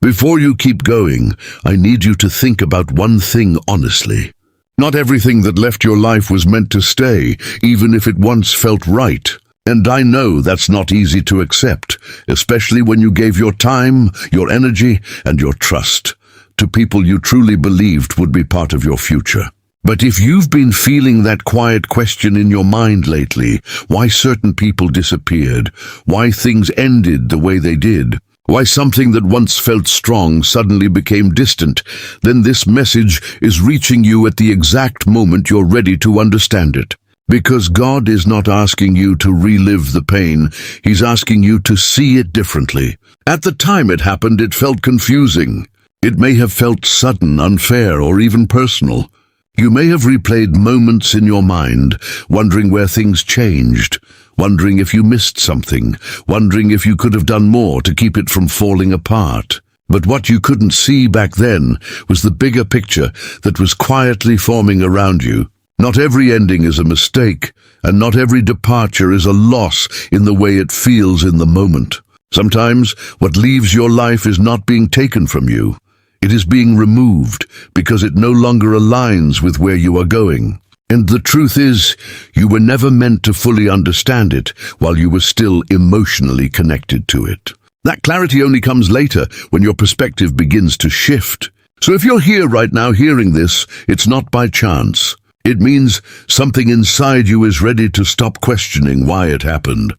Before you keep going, I need you to think about one thing honestly. Not everything that left your life was meant to stay, even if it once felt right. And I know that's not easy to accept, especially when you gave your time, your energy, and your trust to people you truly believed would be part of your future. But if you've been feeling that quiet question in your mind lately, why certain people disappeared, why things ended the way they did, why something that once felt strong suddenly became distant, then this message is reaching you at the exact moment you're ready to understand it. Because God is not asking you to relive the pain, He's asking you to see it differently. At the time it happened, it felt confusing. It may have felt sudden, unfair, or even personal. You may have replayed moments in your mind, wondering where things changed, wondering if you missed something, wondering if you could have done more to keep it from falling apart. But what you couldn't see back then was the bigger picture that was quietly forming around you. Not every ending is a mistake, and not every departure is a loss in the way it feels in the moment. Sometimes what leaves your life is not being taken from you. It is being removed because it no longer aligns with where you are going. And the truth is, you were never meant to fully understand it while you were still emotionally connected to it. That clarity only comes later when your perspective begins to shift. So if you're here right now hearing this, it's not by chance. It means something inside you is ready to stop questioning why it happened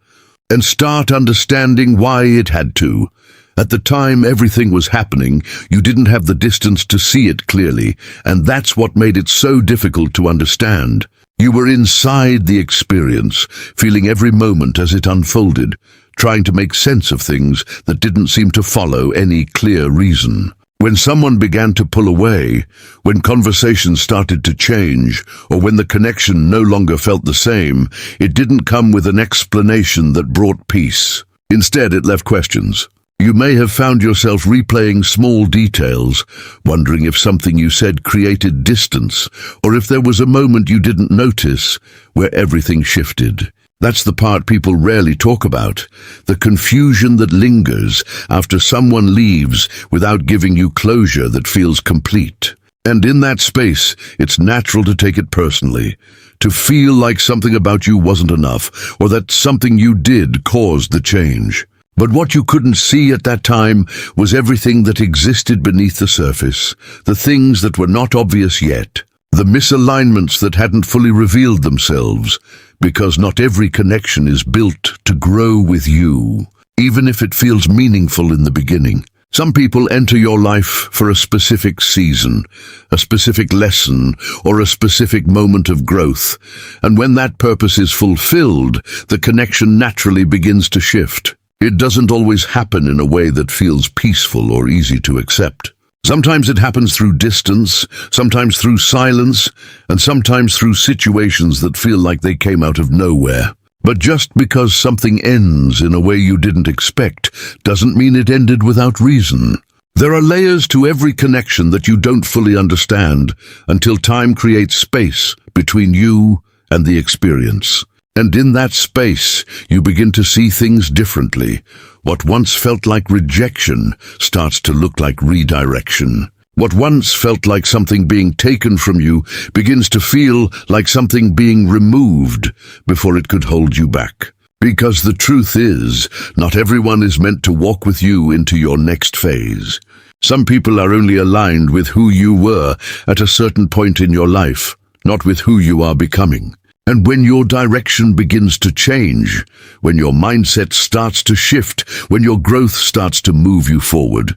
and start understanding why it had to. At the time everything was happening, you didn't have the distance to see it clearly, and that's what made it so difficult to understand. You were inside the experience, feeling every moment as it unfolded, trying to make sense of things that didn't seem to follow any clear reason. When someone began to pull away, when conversations started to change, or when the connection no longer felt the same, it didn't come with an explanation that brought peace. Instead, it left questions. You may have found yourself replaying small details, wondering if something you said created distance, or if there was a moment you didn't notice where everything shifted. That's the part people rarely talk about, the confusion that lingers after someone leaves without giving you closure that feels complete. And in that space, it's natural to take it personally, to feel like something about you wasn't enough, or that something you did caused the change. But what you couldn't see at that time was everything that existed beneath the surface, the things that were not obvious yet, the misalignments that hadn't fully revealed themselves, because not every connection is built to grow with you, even if it feels meaningful in the beginning. Some people enter your life for a specific season, a specific lesson, or a specific moment of growth, and when that purpose is fulfilled, the connection naturally begins to shift. It doesn't always happen in a way that feels peaceful or easy to accept. Sometimes it happens through distance, sometimes through silence, and sometimes through situations that feel like they came out of nowhere. But just because something ends in a way you didn't expect doesn't mean it ended without reason. There are layers to every connection that you don't fully understand until time creates space between you and the experience. And in that space, you begin to see things differently. What once felt like rejection starts to look like redirection. What once felt like something being taken from you begins to feel like something being removed before it could hold you back. Because the truth is, not everyone is meant to walk with you into your next phase. Some people are only aligned with who you were at a certain point in your life, not with who you are becoming. And when your direction begins to change, when your mindset starts to shift, when your growth starts to move you forward,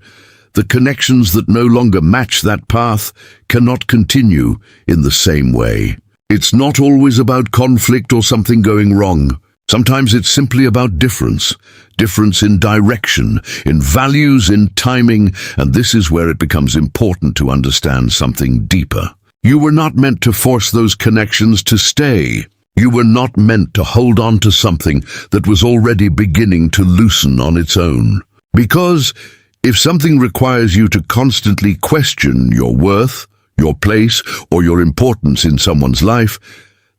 the connections that no longer match that path cannot continue in the same way. It's not always about conflict or something going wrong. Sometimes it's simply about difference in direction, in values, in timing, and this is where it becomes important to understand something deeper. You were not meant to force those connections to stay. You were not meant to hold on to something that was already beginning to loosen on its own. Because if something requires you to constantly question your worth, your place, or your importance in someone's life,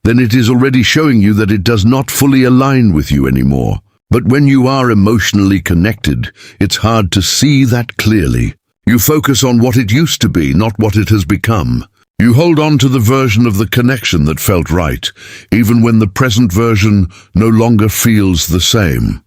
then it is already showing you that it does not fully align with you anymore. But when you are emotionally connected, it's hard to see that clearly. You focus on what it used to be, not what it has become. You hold on to the version of the connection that felt right, even when the present version no longer feels the same.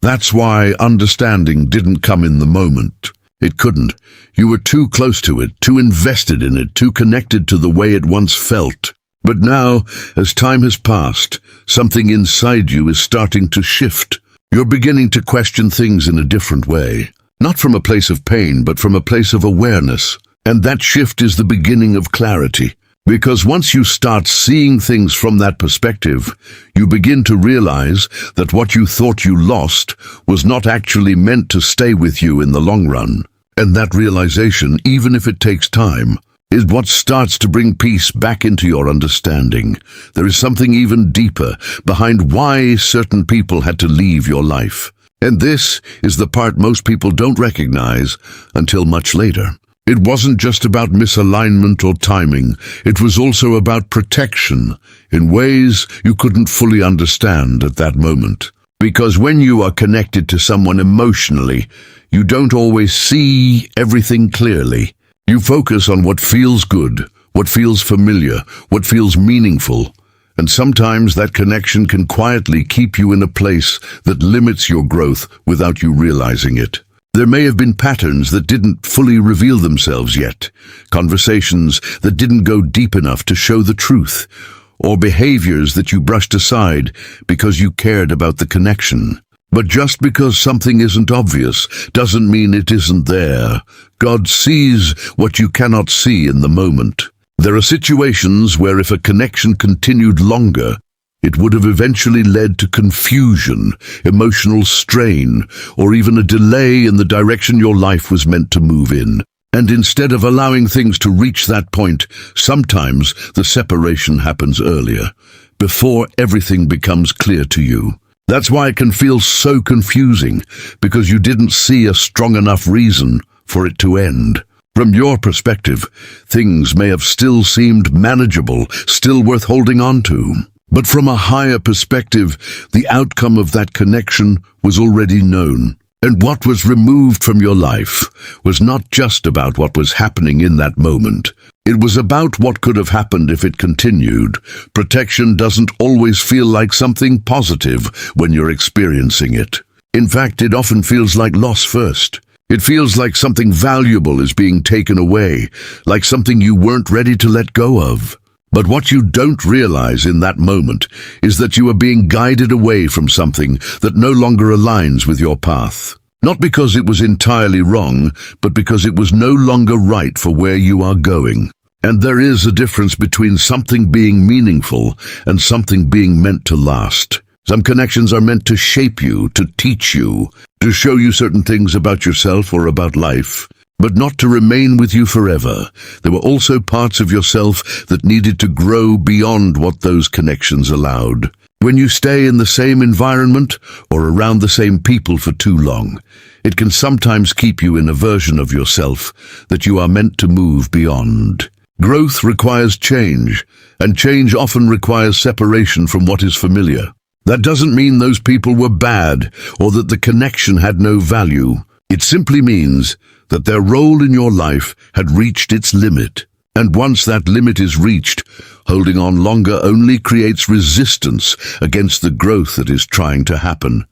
That's why understanding didn't come in the moment. It couldn't. You were too close to it, too invested in it, too connected to the way it once felt. But now, as time has passed, something inside you is starting to shift. You're beginning to question things in a different way. Not from a place of pain, but from a place of awareness. And that shift is the beginning of clarity. Because once you start seeing things from that perspective, you begin to realize that what you thought you lost was not actually meant to stay with you in the long run. And that realization, even if it takes time, is what starts to bring peace back into your understanding. There is something even deeper behind why certain people had to leave your life. And this is the part most people don't recognize until much later. It wasn't just about misalignment or timing. It was also about protection in ways you couldn't fully understand at that moment. Because when you are connected to someone emotionally, you don't always see everything clearly. You focus on what feels good, what feels familiar, what feels meaningful. And sometimes that connection can quietly keep you in a place that limits your growth without you realizing it. There may have been patterns that didn't fully reveal themselves yet, conversations that didn't go deep enough to show the truth, or behaviors that you brushed aside because you cared about the connection. But just because something isn't obvious doesn't mean it isn't there. God sees what you cannot see in the moment. There are situations where if a connection continued longer, it would have eventually led to confusion, emotional strain, or even a delay in the direction your life was meant to move in. And instead of allowing things to reach that point, sometimes the separation happens earlier, before everything becomes clear to you. That's why it can feel so confusing, because you didn't see a strong enough reason for it to end. From your perspective, things may have still seemed manageable, still worth holding on to. But from a higher perspective, the outcome of that connection was already known. And what was removed from your life was not just about what was happening in that moment. It was about what could have happened if it continued. Protection doesn't always feel like something positive when you're experiencing it. In fact, it often feels like loss first. It feels like something valuable is being taken away, like something you weren't ready to let go of. But what you don't realize in that moment is that you are being guided away from something that no longer aligns with your path. Not because it was entirely wrong, but because it was no longer right for where you are going. And there is a difference between something being meaningful and something being meant to last. Some connections are meant to shape you, to teach you, to show you certain things about yourself or about life, but not to remain with you forever. There were also parts of yourself that needed to grow beyond what those connections allowed. When you stay in the same environment or around the same people for too long, it can sometimes keep you in a version of yourself that you are meant to move beyond. Growth requires change, and change often requires separation from what is familiar. That doesn't mean those people were bad or that the connection had no value. It simply means that their role in your life had reached its limit. And once that limit is reached, holding on longer only creates resistance against the growth that is trying to happen.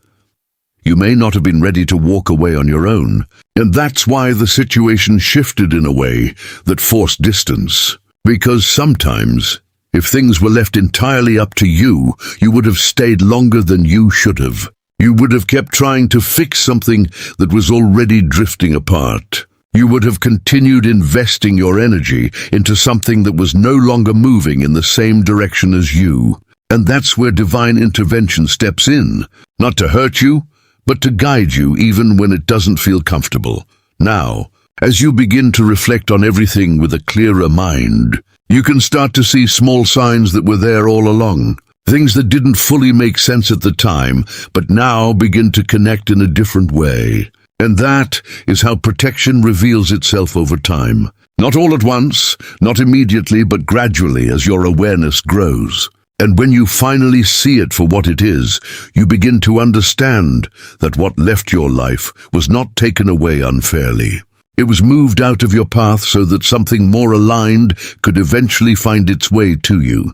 You may not have been ready to walk away on your own, and that's why the situation shifted in a way that forced distance. Because sometimes, if things were left entirely up to you, you would have stayed longer than you should have. You would have kept trying to fix something that was already drifting apart. You would have continued investing your energy into something that was no longer moving in the same direction as you. And that's where divine intervention steps in, not to hurt you, but to guide you even when it doesn't feel comfortable. Now, as you begin to reflect on everything with a clearer mind, you can start to see small signs that were there all along. Things that didn't fully make sense at the time, but now begin to connect in a different way. And that is how protection reveals itself over time. Not all at once, not immediately, but gradually as your awareness grows. And when you finally see it for what it is, you begin to understand that what left your life was not taken away unfairly. It was moved out of your path so that something more aligned could eventually find its way to you.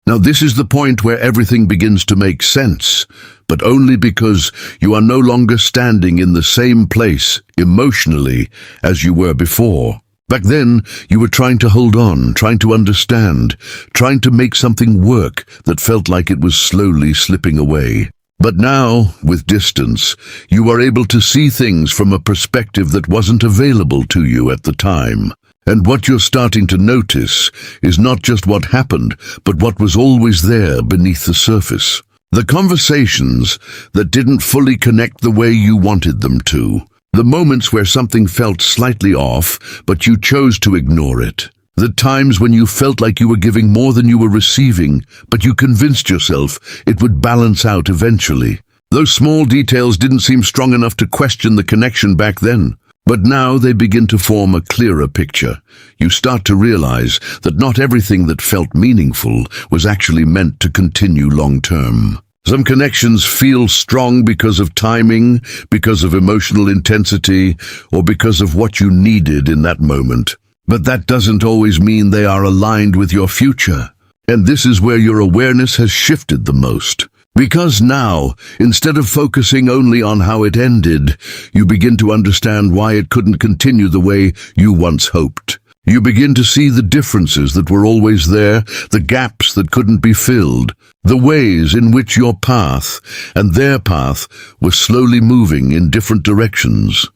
Now this is the point where everything begins to make sense, but only because you are no longer standing in the same place emotionally as you were before. Back then, you were trying to hold on, trying to understand, trying to make something work that felt like it was slowly slipping away. But now, with distance, you are able to see things from a perspective that wasn't available to you at the time. And what you're starting to notice is not just what happened, but what was always there beneath the surface. The conversations that didn't fully connect the way you wanted them to. The moments where something felt slightly off, but you chose to ignore it. The times when you felt like you were giving more than you were receiving, but you convinced yourself it would balance out eventually. Those small details didn't seem strong enough to question the connection back then. But now they begin to form a clearer picture. You start to realize that not everything that felt meaningful was actually meant to continue long-term. Some connections feel strong because of timing, because of emotional intensity, or because of what you needed in that moment. But that doesn't always mean they are aligned with your future. And this is where your awareness has shifted the most. Because now, instead of focusing only on how it ended, you begin to understand why it couldn't continue the way you once hoped. You begin to see the differences that were always there, the gaps that couldn't be filled, the ways in which your path and their path were slowly moving in different directions.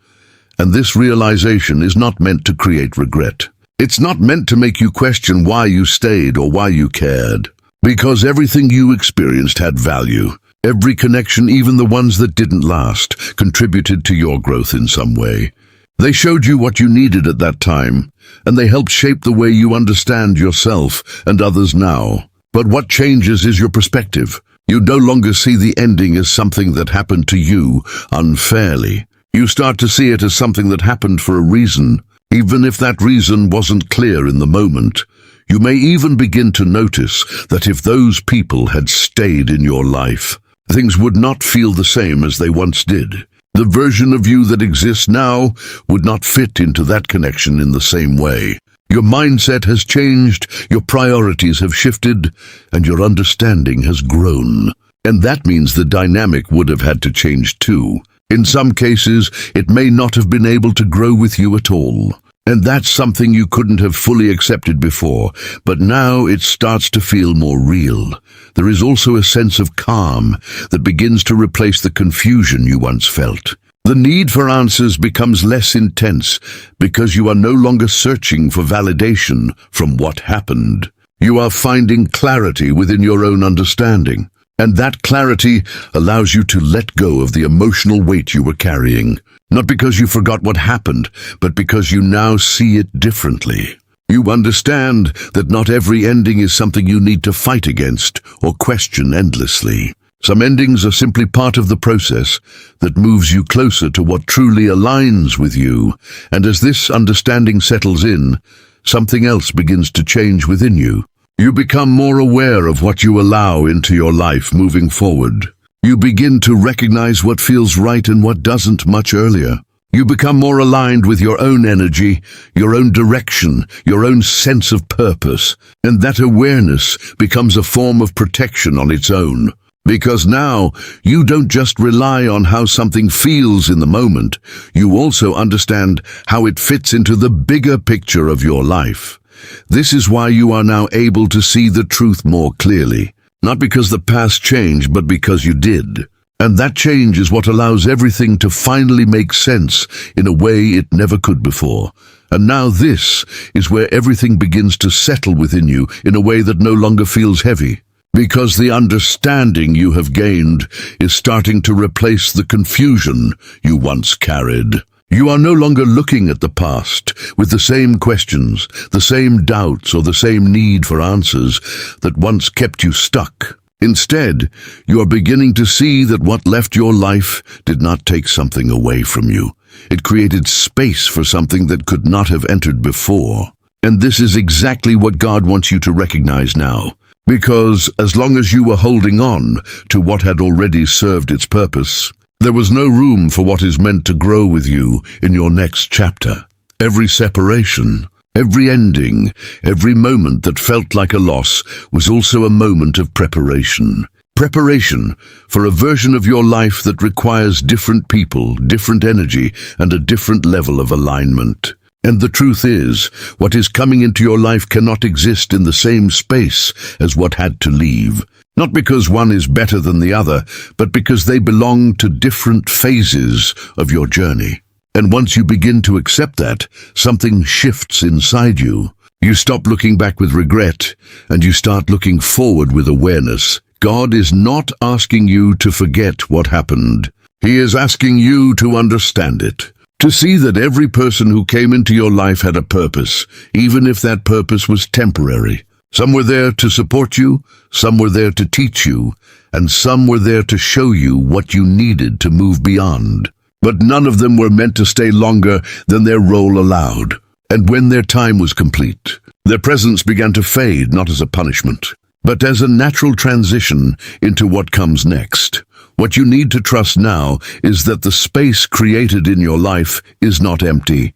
And this realization is not meant to create regret. It's not meant to make you question why you stayed or why you cared. Because everything you experienced had value. Every connection, even the ones that didn't last, contributed to your growth in some way. They showed you what you needed at that time, and they helped shape the way you understand yourself and others now. But what changes is your perspective. You no longer see the ending as something that happened to you unfairly. You start to see it as something that happened for a reason, even if that reason wasn't clear in the moment. You may even begin to notice that if those people had stayed in your life, things would not feel the same as they once did. The version of you that exists now would not fit into that connection in the same way. Your mindset has changed, your priorities have shifted, and your understanding has grown. And that means the dynamic would have had to change too. In some cases, it may not have been able to grow with you at all. And that's something you couldn't have fully accepted before, but now it starts to feel more real. There is also a sense of calm that begins to replace the confusion you once felt. The need for answers becomes less intense because you are no longer searching for validation from what happened. You are finding clarity within your own understanding, and that clarity allows you to let go of the emotional weight you were carrying. Not because you forgot what happened, but because you now see it differently. You understand that not every ending is something you need to fight against or question endlessly. Some endings are simply part of the process that moves you closer to what truly aligns with you, and as this understanding settles in, something else begins to change within you. You become more aware of what you allow into your life moving forward. You begin to recognize what feels right and what doesn't much earlier. You become more aligned with your own energy, your own direction, your own sense of purpose, and that awareness becomes a form of protection on its own. Because now, you don't just rely on how something feels in the moment, you also understand how it fits into the bigger picture of your life. This is why you are now able to see the truth more clearly. Not because the past changed, but because you did. And that change is what allows everything to finally make sense in a way it never could before. And now this is where everything begins to settle within you in a way that no longer feels heavy. Because the understanding you have gained is starting to replace the confusion you once carried. You are no longer looking at the past with the same questions, the same doubts, or the same need for answers that once kept you stuck. Instead, you are beginning to see that what left your life did not take something away from you. It created space for something that could not have entered before. And this is exactly what God wants you to recognize now. Because as long as you were holding on to what had already served its purpose, there was no room for what is meant to grow with you in your next chapter. Every separation, every ending, every moment that felt like a loss was also a moment of preparation. Preparation for a version of your life that requires different people, different energy, and a different level of alignment. And the truth is, what is coming into your life cannot exist in the same space as what had to leave. Not because one is better than the other, but because they belong to different phases of your journey. And once you begin to accept that, something shifts inside you. You stop looking back with regret, and you start looking forward with awareness. God is not asking you to forget what happened. He is asking you to understand it. To see that every person who came into your life had a purpose, even if that purpose was temporary. Some were there to support you, some were there to teach you, and some were there to show you what you needed to move beyond. But none of them were meant to stay longer than their role allowed. And when their time was complete, their presence began to fade, not as a punishment, but as a natural transition into what comes next. What you need to trust now is that the space created in your life is not empty.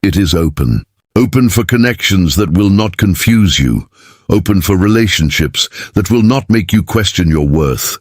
It is open. Open for connections that will not confuse you. Open for relationships that will not make you question your worth.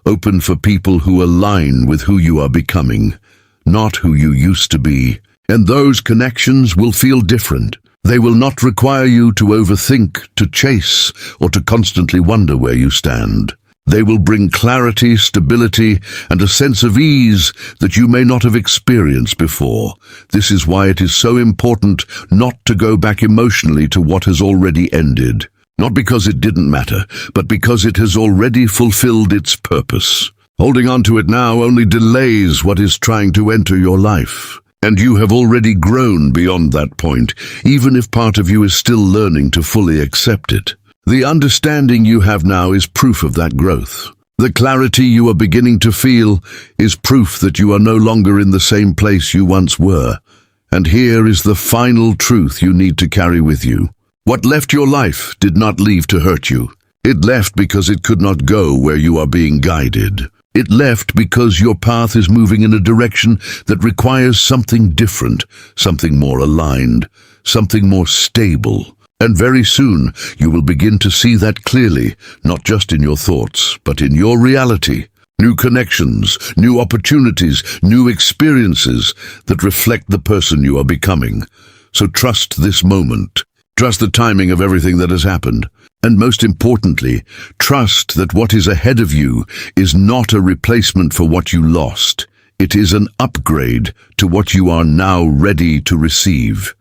Open for people who align with who you are becoming, not who you used to be. And those connections will feel different. They will not require you to overthink, to chase, or to constantly wonder where you stand. They will bring clarity, stability, and a sense of ease that you may not have experienced before. This is why it is so important not to go back emotionally to what has already ended. Not because it didn't matter, but because it has already fulfilled its purpose. Holding on to it now only delays what is trying to enter your life. And you have already grown beyond that point, even if part of you is still learning to fully accept it. The understanding you have now is proof of that growth. The clarity you are beginning to feel is proof that you are no longer in the same place you once were. And here is the final truth you need to carry with you. What left your life did not leave to hurt you. It left because it could not go where you are being guided. It left because your path is moving in a direction that requires something different, something more aligned, something more stable. And very soon you will begin to see that clearly, not just in your thoughts, but in your reality. New connections, new opportunities, new experiences that reflect the person you are becoming. So trust this moment. Trust the timing of everything that has happened. And most importantly, trust that what is ahead of you is not a replacement for what you lost. It is an upgrade to what you are now ready to receive.